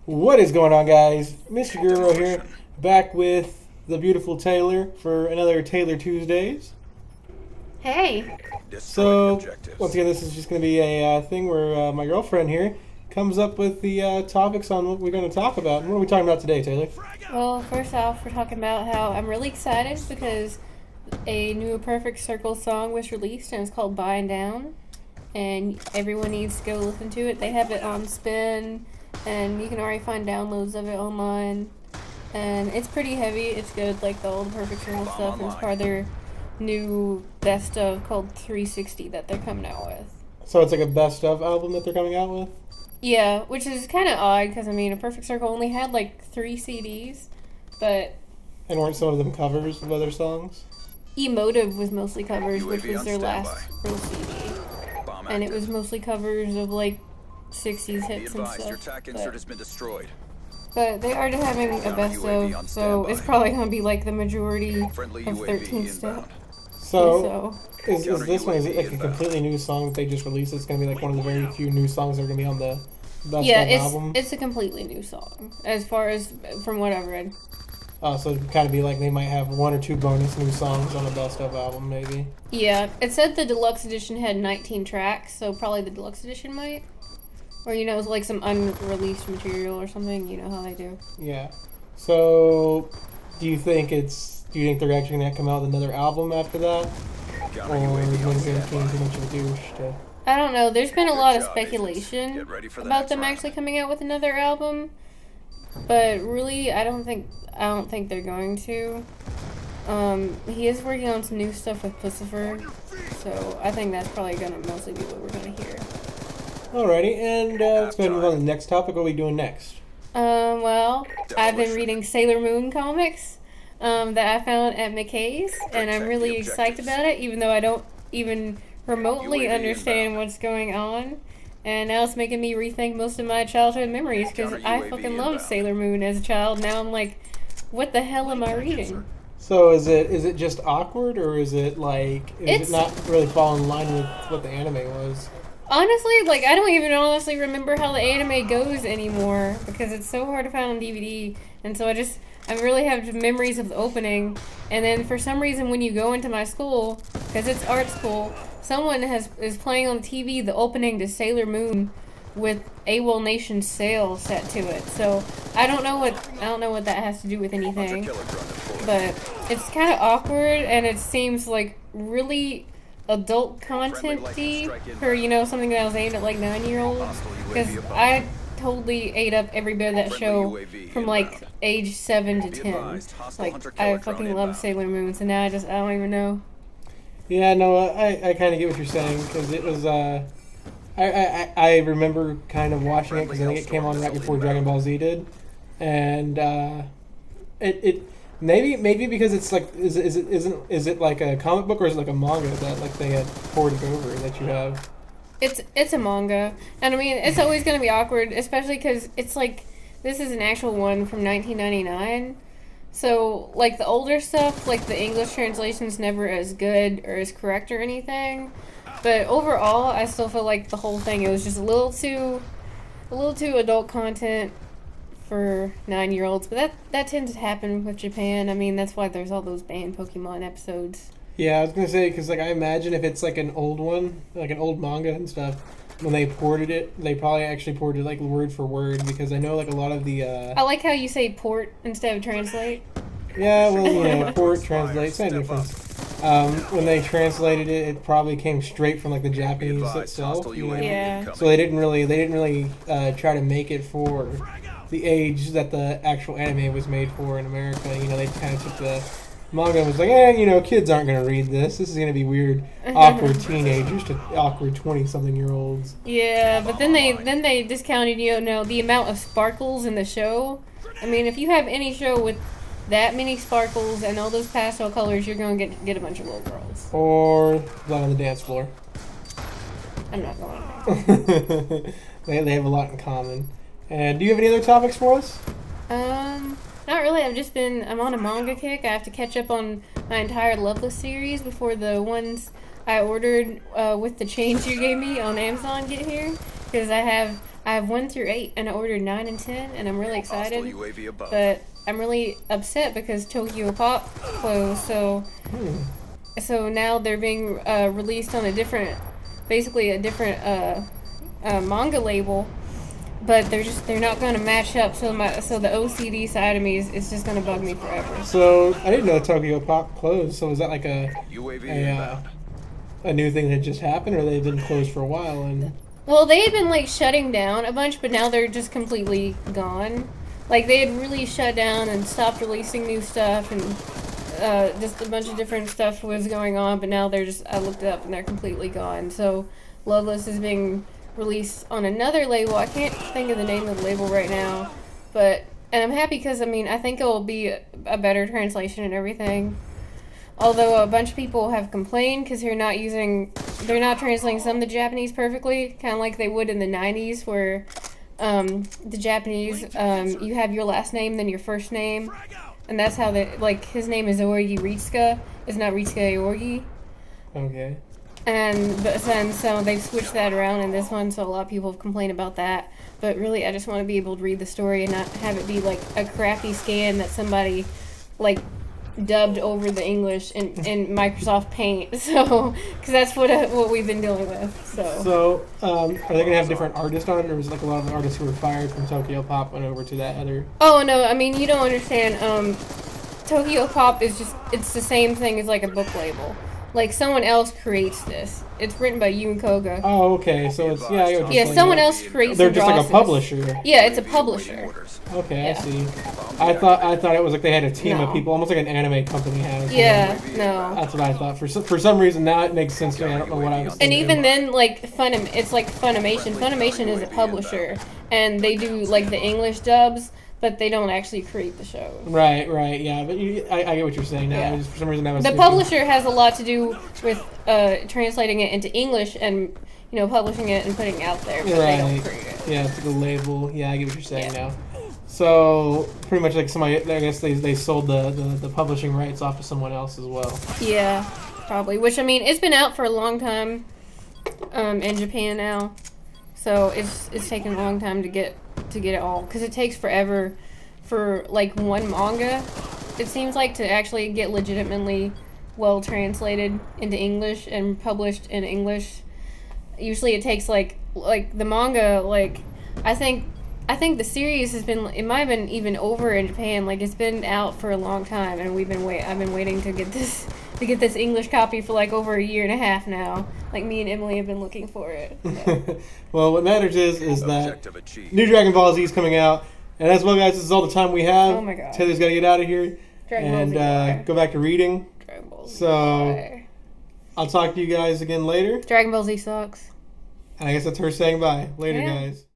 What is going on, guys? Mr. Giroro here, back with the beautiful Taylor for another Taylor Tuesdays. Hey. So, once again, this is just going to be a thing where my girlfriend here comes up with the topics on what we're going to talk about. And what are we talking about today, Taylor? Well, first off, we're talking about how I'm really excited because a new Perfect Circle song was released and it's called Buying Down. And everyone needs to go listen to it. They have it on Spin, and you can already find downloads of it online. And it's pretty heavy. It's good, like the old Perfect Circle stuff. And it's part of their new best of called 360 that they're coming out with. So it's like a best of album that they're coming out with? Yeah, which is kind of odd because, I mean, a Perfect Circle only had like 3 CDs, but... And weren't some of them covers of other songs? Emotive was mostly covers, which was their last real CD. And it was mostly covers of like 60s hits and stuff. But they are having a best of, so it's probably going to be like the majority of 13 step. So is this one, is it like a completely new song that they just released? It's going to be like one of the very few new songs that are going to be on the best of album? Yeah, it's a completely new song, as far as from what I've read. Oh, so it'd kind of be like they might have 1 or 2 bonus new songs on a best of album, maybe. Yeah, it said the deluxe edition had 19 tracks, so probably the deluxe edition might. Or, you know, it's like some unreleased material or something, you know how they do. Yeah. So, do you think they're actually going to come out with another album after that? Or is it going to be too much of a douche to... I don't know, there's been a lot of speculation about them actually coming out with another album. But really, I don't think they're going to. He is working on some new stuff with Pussifer, so I think that's probably gonna mostly be what we're gonna hear. Alrighty, and let's go ahead and move on to the next topic. What are we doing next? Well, I've been reading Sailor Moon comics that I found at McKay's, and I'm really psyched about it, even though I don't even remotely understand what's going on. And now it's making me rethink most of my childhood memories because I fucking loved Sailor Moon as a child. Now I'm like, what the hell am I reading? So is it just awkward, or is it like it not really fall in line with what the anime was? Honestly, like I don't even honestly remember how the anime goes anymore because it's so hard to find on DVD. And so I really have memories of the opening. And then for some reason when you go into my school, because it's art school, someone is playing on TV the opening to Sailor Moon with AWOL Nation's Sail set to it. So I don't know what that has to do with anything. But it's kind of awkward, and it seems like really adult content-y for, you know, something that was aimed at like 9-year-olds. Because I totally ate up every bit of that show from like age 7 to 10. Like I fucking love Sailor Moon, so now I don't even know. Yeah, no, I kind of get what you're saying, because it was, I remember kind of watching it, because I think it came on right before Dragon Ball Z did, and, maybe because it's like, is it like a comic book, or is it like a manga that, like, they had ported over that you have? It's a manga, and I mean, it's always going to be awkward, especially because it's like, this is an actual one from 1999, so, like, the older stuff, like, the English translation's never as good or as correct or anything. But overall, I still feel like the whole thing, it was just a little too adult content for 9-year-olds. But that tends to happen with Japan. I mean, that's why there's all those banned Pokemon episodes. Yeah, I was going to say, because, like, I imagine if it's, like, an old one, like an old manga and stuff, when they ported it, they probably actually ported it like word for word, because I know like a lot of the I like how you say port instead of translate. Yeah, well, you know, port, translate, same difference. When they translated it, it probably came straight from like the Japanese itself. You know? Yeah. So they didn't really try to make it for the age that the actual anime was made for in America. You know, they kind of took the manga and was like, you know, kids aren't going to read this. This is going to be weird, awkward teenagers to awkward 20-something-year-olds. Yeah, but then they discounted, you know, the amount of sparkles in the show. I mean, if you have any show with that many sparkles and all those pastel colors, you're going to get a bunch of little girls. Or Blood on the Dance Floor. I'm not going there. They have a lot in common. And do you have any other topics for us? Not really. I'm on a manga kick. I have to catch up on my entire Loveless series before the ones I ordered with the change you gave me on Amazon get here. Because I have I have 1 through 8, and I ordered 9 and 10, and I'm really excited. Hostile UAV above. But I'm really upset because Tokyo Pop closed, so now they're being released on a different, basically a different manga label. But they're not going to match up, so the OCD side of me is just going to bug me forever. So I didn't know Tokyo Pop closed. So is that like a UAV new thing that just happened, or they've been closed for a while? And Well, they had been like shutting down a bunch, but now they're just completely gone. Like they had really shut down and stopped releasing new stuff, and just a bunch of different stuff was going on. But now they're just, I looked it up and they're completely gone. So Loveless is being released on another label. I can't think of the name of the label right now, and I'm happy because I think it will be a better translation and everything. Although a bunch of people have complained because they're not translating some of the Japanese perfectly, kind of like they would in the 90s, where the Japanese, you have your last name, then your first name, and that's how his name is Orgi Ritsuka, it's not Ritsuka Orgi. okay. And so they've switched that around in this one, so a lot of people have complained about that. But really, I just want to be able to read the story and not have it be like a crappy scan that somebody like dubbed over the English in Microsoft Paint. So, because that's what we've been dealing with. So, are they gonna have different artists on it, or was it like a lot of the artists who were fired from Tokyo Pop went over to that other? Oh no, I mean you don't understand. Tokyo Pop is it's the same thing as like a book label. Like someone else creates this. It's written by Yun Koga. Oh, okay. So it's I get what you're saying. Someone else creates. They're and just draws like a publisher. this. Yeah, it's a publisher. Okay, Yeah. I see. I thought it was like they had a team of No. people, almost like an anime company has. Yeah, no. That's what I thought. For some reason now it makes sense to me. I don't know what I was thinking. And even then, like it's like Funimation. Funimation is a publisher, and they do like the English dubs, but they don't actually create the show. Right, yeah. But I get what you're saying now. Yeah. Just for some reason I was The thinking. publisher has a lot to do with translating it into English and publishing it and putting it out there, but they don't create it. Yeah, it's like a label. Yeah, I get what you're saying now. So pretty much like somebody, I guess they sold the publishing rights off to someone else as well. Yeah, probably. Which it's been out for a long time in Japan now, so it's taken a long time to get it all, because it takes forever for like one manga, it seems like, to actually get legitimately well translated into English and published in English. Usually it takes like the manga, like I think the series has been, it might have been even over in Japan, like it's been out for a long time, and I've been waiting to get this English copy for like over a year and a half now. Like me and Emily have been looking for it. So. Well, what matters is that new Dragon Ball Z is coming out, and as well, guys, this is all the time we have. Oh my god. Taylor's got to get out of here Dragon Ball Z. Go back to reading. Dragon Ball Z. So I'll talk to you guys again later. Dragon Ball Z sucks. And I guess that's her saying bye. Later, guys.